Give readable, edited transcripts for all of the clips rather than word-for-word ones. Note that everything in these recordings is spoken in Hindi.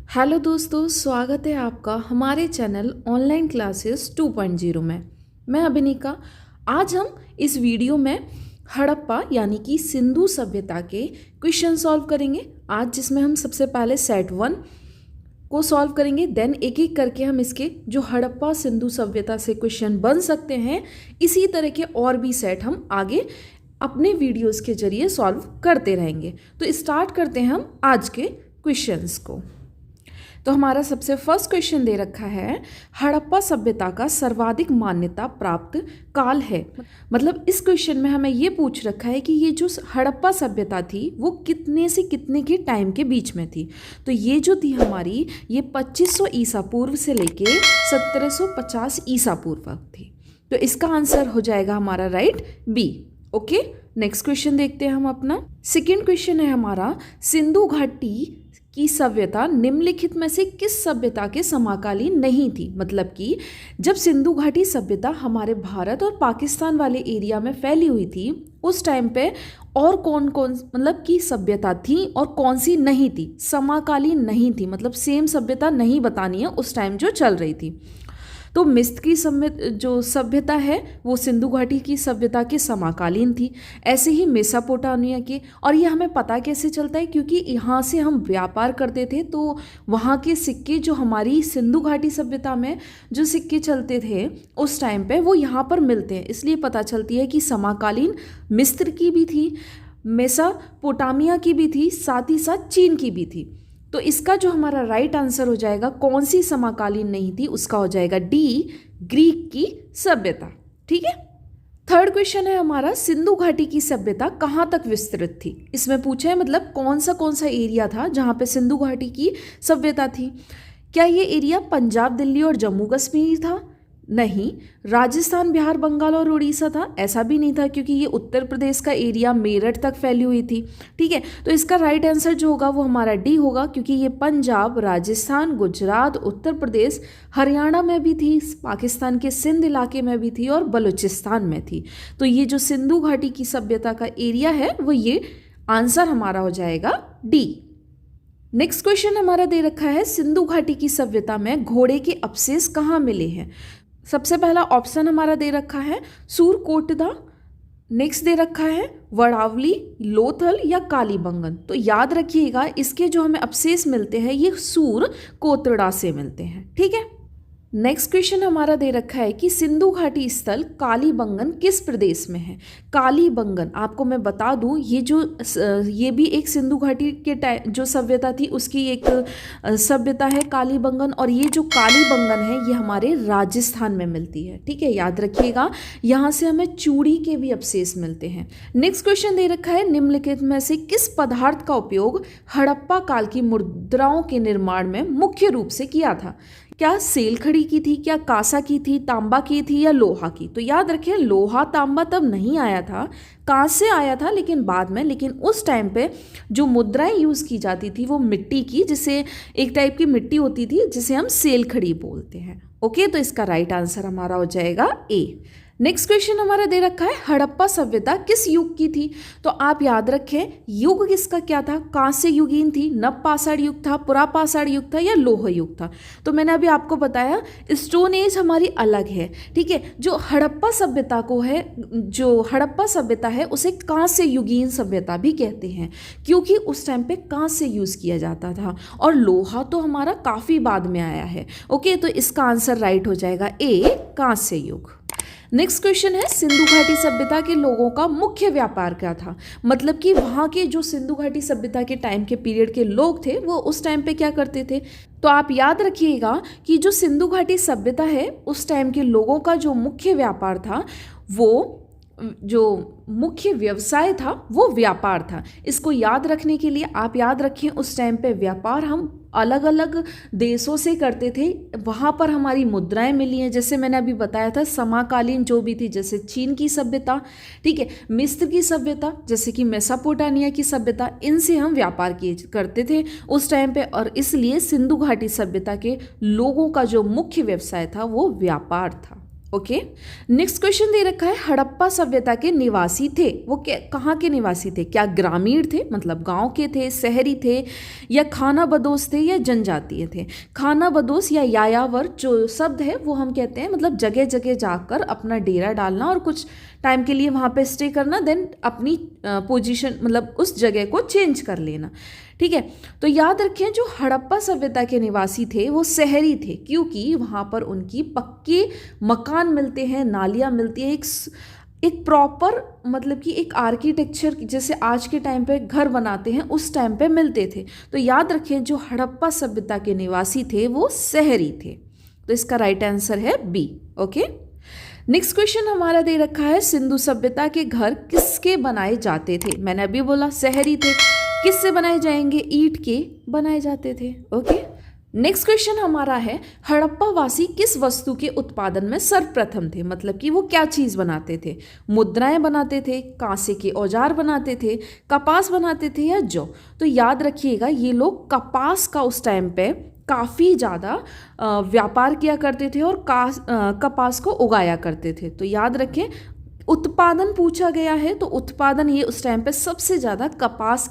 हेलो दोस्तों, स्वागत है आपका हमारे चैनल ऑनलाइन क्लासेस 2.0 में। मैं अभिनिका। आज हम इस वीडियो में हड़प्पा यानी कि सिंधु सभ्यता के क्वेश्चन सॉल्व करेंगे। आज जिसमें हम सबसे पहले सेट 1 को सॉल्व करेंगे, देन एक एक करके हम इसके जो हड़प्पा सिंधु सभ्यता से क्वेश्चन बन सकते हैं, इसी तरह के और भी सेट हम आगे अपने वीडियोज़ के जरिए सॉल्व करते रहेंगे। तो स्टार्ट करते हैं हम आज के क्वेश्चंस को। तो हमारा सबसे फर्स्ट क्वेश्चन दे रखा है, हड़प्पा सभ्यता का सर्वाधिक मान्यता प्राप्त काल है। मतलब इस क्वेश्चन में हमें ये पूछ रखा है कि ये जो हड़प्पा सभ्यता थी वो कितने से कितने के टाइम के बीच में थी। तो ये जो थी हमारी, ये 2500 ईसा पूर्व से लेके 1750 ईसा पूर्व थी। तो इसका आंसर हो जाएगा हमारा right B. Okay, next question देखते हैं हम अपना। सेकेंड क्वेश्चन है हमारा, सिंधु घाटी की सभ्यता निम्नलिखित में से किस सभ्यता के समाकालीन नहीं थी। मतलब कि जब सिंधु घाटी सभ्यता हमारे भारत और पाकिस्तान वाले एरिया में फैली हुई थी, उस टाइम पे और कौन कौन मतलब की सभ्यता थी और कौन सी नहीं थी, समाकालीन नहीं थी। मतलब सेम सभ्यता नहीं बतानी है उस टाइम जो चल रही थी। तो मिस्र की जो सभ्यता है वो सिंधु घाटी की सभ्यता के समाकालीन थी। ऐसे ही मेसोपोटामिया के, और ये हमें पता कैसे चलता है, क्योंकि यहाँ से हम व्यापार करते थे तो वहाँ के सिक्के जो हमारी सिंधु घाटी सभ्यता में जो सिक्के चलते थे उस टाइम पे वो यहाँ पर मिलते हैं। इसलिए पता चलती है कि समाकालीन मिस्र की भी थी, मेसोपोटामिया की भी थी, साथ ही साथ चीन की भी थी। तो इसका जो हमारा राइट आंसर हो जाएगा, कौन सी समाकालीन नहीं थी, उसका हो जाएगा डी, ग्रीक की सभ्यता। ठीक है। थर्ड क्वेश्चन है हमारा, सिंधु घाटी की सभ्यता कहाँ तक विस्तृत थी। इसमें पूछा है मतलब कौन सा एरिया था जहाँ पे सिंधु घाटी की सभ्यता थी। क्या ये एरिया पंजाब, दिल्ली और जम्मू कश्मीर था? नहीं। राजस्थान, बिहार, बंगाल और उड़ीसा था? ऐसा भी नहीं था, क्योंकि ये उत्तर प्रदेश का एरिया मेरठ तक फैली हुई थी। ठीक है। तो इसका राइट आंसर जो होगा वो हमारा डी होगा, क्योंकि ये पंजाब, राजस्थान, गुजरात, उत्तर प्रदेश, हरियाणा में भी थी, पाकिस्तान के सिंध इलाके में भी थी और बलूचिस्तान में थी। तो ये जो सिंधु घाटी की सभ्यता का एरिया है वो ये आंसर हमारा हो जाएगा डी। नेक्स्ट क्वेश्चन हमारा दे रखा है, सिंधु घाटी की सभ्यता में घोड़े के अवशेष कहाँ मिले हैं। सबसे पहला ऑप्शन हमारा दे रखा है सूरकोटदा, नेक्स्ट दे रखा है वड़ावली, लोथल या कालीबंगन। तो याद रखिएगा इसके जो हमें अवशेष मिलते हैं ये सूरकोटड़ा से मिलते हैं। ठीक है। नेक्स्ट क्वेश्चन हमारा दे रखा है कि सिंधु घाटी स्थल कालीबंगन किस प्रदेश में है। कालीबंगन आपको मैं बता दूं, ये भी एक सिंधु घाटी के जो सभ्यता थी उसकी एक सभ्यता है कालीबंगन, और ये जो कालीबंगन है ये हमारे राजस्थान में मिलती है। ठीक है, याद रखिएगा यहाँ से हमें चूड़ी के भी अवशेष मिलते हैं। नेक्स्ट क्वेश्चन दे रखा है, निम्नलिखित में से किस पदार्थ का उपयोग हड़प्पा काल की मुद्राओं के निर्माण में मुख्य रूप से किया था। क्या सेल खड़ी की थी, क्या कांसा की थी, तांबा की थी या लोहा की। तो याद रखिए लोहा तांबा तब नहीं आया था, कांसे आया था लेकिन बाद में। लेकिन उस टाइम पे जो मुद्राएं यूज़ की जाती थी वो मिट्टी की, जिसे एक टाइप की मिट्टी होती थी जिसे हम सेल खड़ी बोलते हैं। ओके, तो इसका राइट आंसर हमारा हो जाएगा ए। नेक्स्ट क्वेश्चन हमारा दे रखा है, हड़प्पा सभ्यता किस युग की थी। तो आप याद रखें युग किसका क्या था, कांस्य युगीन थी, नवपाषाण युग था, पुरापाषाण युग था या लोह युग था। तो मैंने अभी आपको बताया स्टोन एज हमारी अलग है। ठीक है, जो हड़प्पा सभ्यता है उसे कांस्य युगीन सभ्यता भी कहते हैं, क्योंकि उस टाइम पे कांस्य यूज किया जाता था और लोहा तो हमारा काफी बाद में आया है। ओके, तो इसका आंसर राइट हो जाएगा ए, कांस्य युग। नेक्स्ट क्वेश्चन है, सिंधु घाटी सभ्यता के लोगों का मुख्य व्यापार क्या था। मतलब कि वहाँ के जो सिंधु घाटी सभ्यता के टाइम के पीरियड के लोग थे वो उस टाइम पे क्या करते थे। तो आप याद रखिएगा कि जो सिंधु घाटी सभ्यता है उस टाइम के लोगों का जो मुख्य व्यापार था, वो जो मुख्य व्यवसाय था वो व्यापार था। इसको याद रखने के लिए आप याद रखें उस टाइम पे व्यापार हम अलग अलग देशों से करते थे, वहाँ पर हमारी मुद्राएं मिली हैं। जैसे मैंने अभी बताया था समाकालीन जो भी थी, जैसे चीन की सभ्यता, ठीक है, मिस्र की सभ्यता, जैसे कि मेसोपोटामिया की सभ्यता, इनसे हम व्यापार करते थे उस टाइम पे। और इसलिए सिंधु घाटी सभ्यता के लोगों का जो मुख्य व्यवसाय था वो व्यापार था। ओके। नेक्स्ट क्वेश्चन दे रखा है, हड़प्पा सभ्यता के निवासी थे वो कहाँ के निवासी थे? क्या ग्रामीण थे, मतलब गांव के थे, शहरी थे, या खाना बदोश थे, या जनजातीय थे? खाना बदोश या यायावर जो शब्द है वो हम कहते हैं मतलब जगह जगह जाकर अपना डेरा डालना और कुछ टाइम के लिए वहाँ पे स्टे करना, देन अपनी पोजीशन मतलब उस जगह को चेंज कर लेना। ठीक है, तो याद रखें जो हड़प्पा सभ्यता के निवासी थे वो शहरी थे, क्योंकि वहाँ पर उनकी पक्के मकान मिलते हैं, नालियाँ मिलती है, एक प्रॉपर मतलब कि एक आर्किटेक्चर जैसे आज के टाइम पे घर बनाते हैं उस टाइम पे मिलते थे। तो याद रखें जो हड़प्पा सभ्यता के निवासी थे वो शहरी थे। तो इसका राइट आंसर है बी। ओके। नेक्स्ट क्वेश्चन हमारा दे रखा है, सिंधु सभ्यता के घर किसके बनाए जाते थे? मैंने अभी बोला शहरी थे, किससे बनाए जाएंगे? ईंट के बनाए जाते थे। ओके। नेक्स्ट क्वेश्चन हमारा है, हड़प्पा वासी किस वस्तु के उत्पादन में सर्वप्रथम थे? मतलब कि वो क्या चीज़ बनाते थे? मुद्राएं बनाते थे, कांसे के औजार बनाते थे, कपास बनाते थे, या जौ? तो याद रखिएगा ये लोग कपास का उस टाइम पे काफ़ी ज़्यादा व्यापार किया करते थे और कपास को उगाया करते थे। तो याद रखें उत्पादन पूछा गया है तो उत्पादन ये उस टाइम पे सबसे ज़्यादा कपास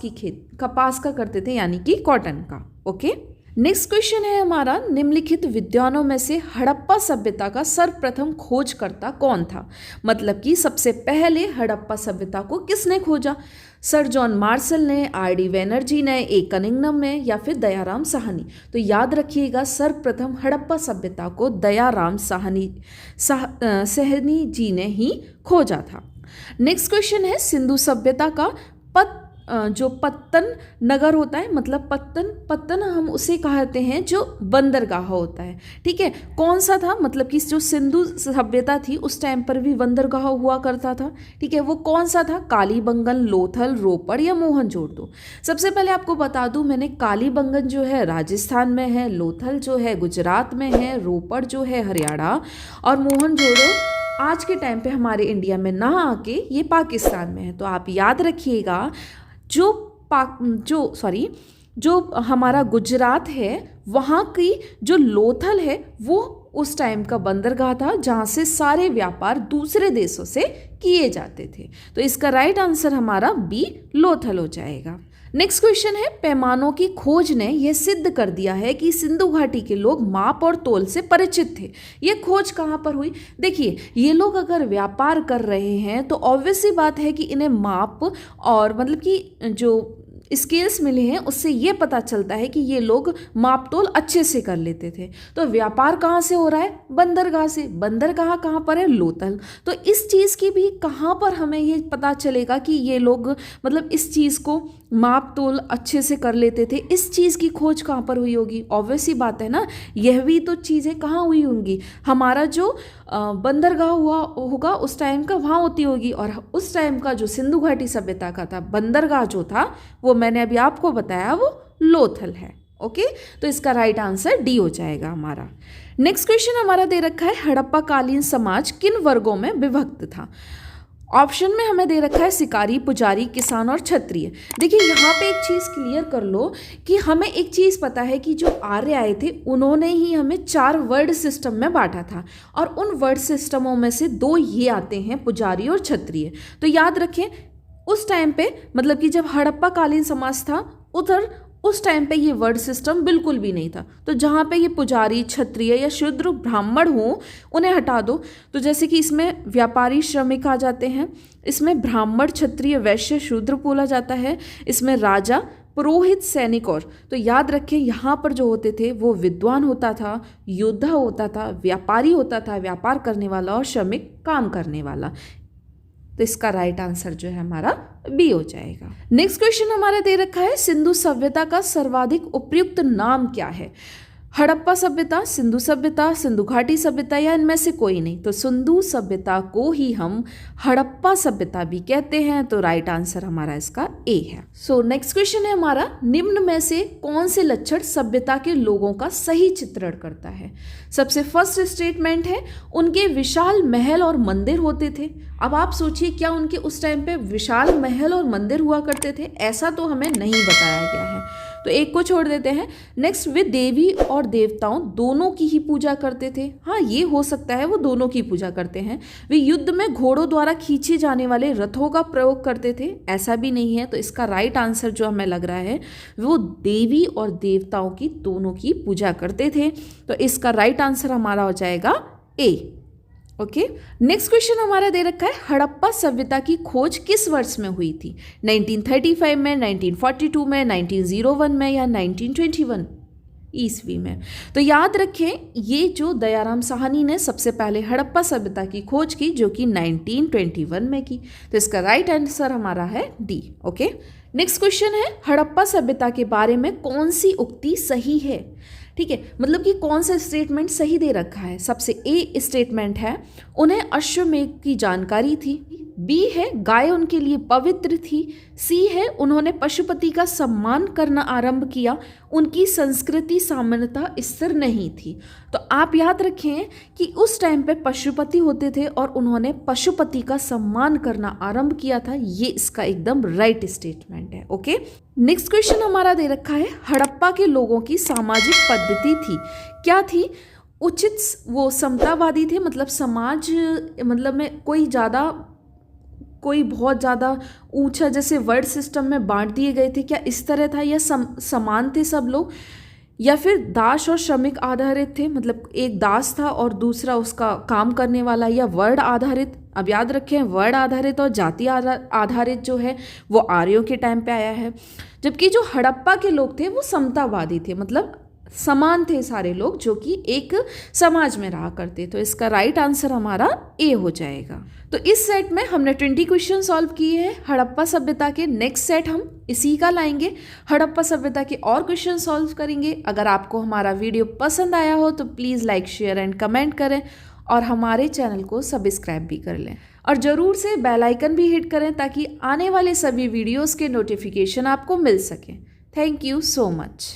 का करते थे, यानी कि कॉटन का। ओके। नेक्स्ट क्वेश्चन है हमारा, निम्नलिखित विद्वानों में से हड़प्पा सभ्यता का सर्वप्रथम खोजकर्ता कौन था? मतलब कि सबसे पहले हड़प्पा सभ्यता को किसने खोजा? सर जॉन मार्शल ने, आर.डी. बैनर्जी ने, ए कनिंघम ने, या फिर दयाराम साहनी? तो याद रखिएगा सर्वप्रथम हड़प्पा सभ्यता को दयाराम साहनी जी ने ही खोजा था। नेक्स्ट क्वेश्चन है, सिंधु सभ्यता का जो पत्तन नगर होता है, मतलब पत्तन हम उसे कहते हैं जो बंदरगाह होता है। ठीक है, कौन सा था? मतलब कि जो सिंधु सभ्यता थी उस टाइम पर भी बंदरगाह हुआ करता था। ठीक है, वो कौन सा था? कालीबंगन, लोथल, रोपड़ या मोहनजोदड़ो? सबसे पहले आपको बता दूं, मैंने कालीबंगन जो है राजस्थान में है, लोथल जो है गुजरात में है, रोपड़ जो है हरियाणा, और मोहनजोदड़ो आज के टाइम पे हमारे इंडिया में ना आके ये पाकिस्तान में है। तो आप याद रखिएगा जो हमारा गुजरात है वहाँ की जो लोथल है वो उस टाइम का बंदरगाह था जहाँ से सारे व्यापार दूसरे देशों से किए जाते थे। तो इसका राइट आंसर हमारा बी लोथल हो जाएगा। नेक्स्ट क्वेश्चन है, पैमानों की खोज ने यह सिद्ध कर दिया है कि सिंधु घाटी के लोग माप और तोल से परिचित थे। ये खोज कहाँ पर हुई? देखिए, ये लोग अगर व्यापार कर रहे हैं तो ऑब्वियस सी बात है कि इन्हें माप और मतलब कि जो स्केल्स मिले हैं उससे ये पता चलता है कि ये लोग माप तोल अच्छे से कर लेते थे। तो व्यापार कहाँ से हो रहा है? बंदरगाह से। बंदरगाह कहाँ पर है? लोथल। तो इस चीज़ की भी कहाँ पर हमें ये पता चलेगा कि ये लोग मतलब इस चीज़ को माप तोल अच्छे से कर लेते थे? इस चीज़ की खोज कहाँ पर हुई होगी? ऑब्वियस ही बात है ना, यह भी तो चीज़ें कहाँ हुई होंगी? हमारा जो बंदरगाह हुआ होगा उस टाइम का वहाँ होती होगी, और उस टाइम का जो सिंधु घाटी सभ्यता का था बंदरगाह जो था वो मैंने अभी आपको बताया वो लोथल है। ओके, तो इसका राइट आंसर डी हो जाएगा हमारा। नेक्स्ट क्वेश्चन हमारा दे रखा है, हड़प्पा कालीन समाज किन वर्गों में विभक्त था? ऑप्शन में हमें दे रखा है शिकारी, पुजारी, किसान और क्षत्रिय। देखिए यहाँ पे एक चीज़ क्लियर कर लो कि हमें एक चीज़ पता है कि जो आर्य आए थे उन्होंने ही हमें 4 वर्ड सिस्टम में बांटा था, और उन वर्ड सिस्टमों में से 2 ये आते हैं, पुजारी और क्षत्रिय। तो याद रखें उस टाइम पे मतलब कि जब हड़प्पा कालीन समाज था उधर उस टाइम पे ये वर्ड सिस्टम बिल्कुल भी नहीं था। तो जहाँ पे ये पुजारी, क्षत्रिय या शूद्र, ब्राह्मण हों उन्हें हटा दो। तो जैसे कि इसमें व्यापारी, श्रमिक आ जाते हैं, इसमें ब्राह्मण, क्षत्रिय, वैश्य, शूद्र बोला जाता है, इसमें राजा, पुरोहित, सैनिक। और तो याद रखें यहाँ पर जो होते थे वो विद्वान होता था, योद्धा होता था, व्यापारी होता था, व्यापार करने वाला, और श्रमिक काम करने वाला। तो इसका राइट आंसर जो है हमारा बी हो जाएगा। नेक्स्ट क्वेश्चन हमारा दे रखा है, सिंधु सभ्यता का सर्वाधिक उपयुक्त नाम क्या है? हड़प्पा सभ्यता, सिंधु सभ्यता, सिंधु घाटी सभ्यता, या इनमें से कोई नहीं? तो सिंधु सभ्यता को ही हम हड़प्पा सभ्यता भी कहते हैं। तो राइट आंसर हमारा इसका ए है। सो नेक्स्ट क्वेश्चन है हमारा, निम्न में से कौन से लक्षण सभ्यता के लोगों का सही चित्रण करता है? सबसे फर्स्ट स्टेटमेंट है, उनके विशाल महल और मंदिर होते थे। अब आप सोचिए क्या उनके उस टाइम पे विशाल महल और मंदिर हुआ करते थे? ऐसा तो हमें नहीं बताया गया है। तो एक को छोड़ देते हैं। नेक्स्ट, वे देवी और देवताओं दोनों की ही पूजा करते थे। हाँ, ये हो सकता है वो दोनों की पूजा करते हैं। वे युद्ध में घोड़ों द्वारा खींचे जाने वाले रथों का प्रयोग करते थे, ऐसा भी नहीं है। तो इसका राइट आंसर जो हमें लग रहा है वो देवी और देवताओं की दोनों की पूजा करते थे। तो इसका राइट आंसर हमारा हो जाएगा ए। ओके, नेक्स्ट क्वेश्चन हमारा दे रखा है, हड़प्पा सभ्यता की खोज किस वर्ष में हुई थी? 1935 में, 1942 में, 1901 में या 1921 ईस्वी में? तो याद रखें, ये जो दयाराम साहनी ने सबसे पहले हड़प्पा सभ्यता की खोज की, जो कि 1921 में की। तो इसका राइट आंसर हमारा है डी। ओके, नेक्स्ट क्वेश्चन है, हड़प्पा सभ्यता के बारे में कौन सी उक्ति सही है? ठीक है, मतलब कि कौन सा स्टेटमेंट सही दे रखा है। सबसे ए स्टेटमेंट है, उन्हें अश्वमेध की जानकारी थी। बी है, गाय उनके लिए पवित्र थी। सी है, उन्होंने पशुपति का सम्मान करना आरंभ किया। उनकी संस्कृति सामान्यतः स्थिर नहीं थी। तो आप याद रखें कि उस टाइम पे पशुपति होते थे और उन्होंने पशुपति का सम्मान करना आरंभ किया था। ये इसका एकदम राइट स्टेटमेंट है। ओके, नेक्स्ट क्वेश्चन हमारा दे रखा है, हड़प्पा के लोगों की सामाजिक पद्धति थी क्या थी? उचित, वो समतावादी थे, मतलब समाज मतलब में कोई बहुत ज़्यादा ऊंचा जैसे वर्ड सिस्टम में बांट दिए गए थे क्या, इस तरह था? या समान थे सब लोग? या फिर दास और श्रमिक आधारित थे, मतलब एक दास था और दूसरा उसका काम करने वाला? या वर्ड आधारित? अब याद रखें, वर्ड आधारित और जाति आधारित जो है वो आर्यों के टाइम पे आया है, जबकि जो हड़प्पा के लोग थे वो समतावादी थे, मतलब समान थे सारे लोग जो कि एक समाज में रहा करते। तो इसका राइट आंसर हमारा ए हो जाएगा। तो इस सेट में हमने 20 क्वेश्चन सॉल्व किए हैं हड़प्पा सभ्यता के। नेक्स्ट सेट हम इसी का लाएंगे, हड़प्पा सभ्यता के और क्वेश्चन सॉल्व करेंगे। अगर आपको हमारा वीडियो पसंद आया हो तो please like, share and comment करें और हमारे चैनल को सब्सक्राइब भी कर लें और ज़रूर से बेल आइकन भी हिट करें ताकि आने वाले सभी वीडियोज़ के नोटिफिकेशन आपको मिल सकें। Thank you so much.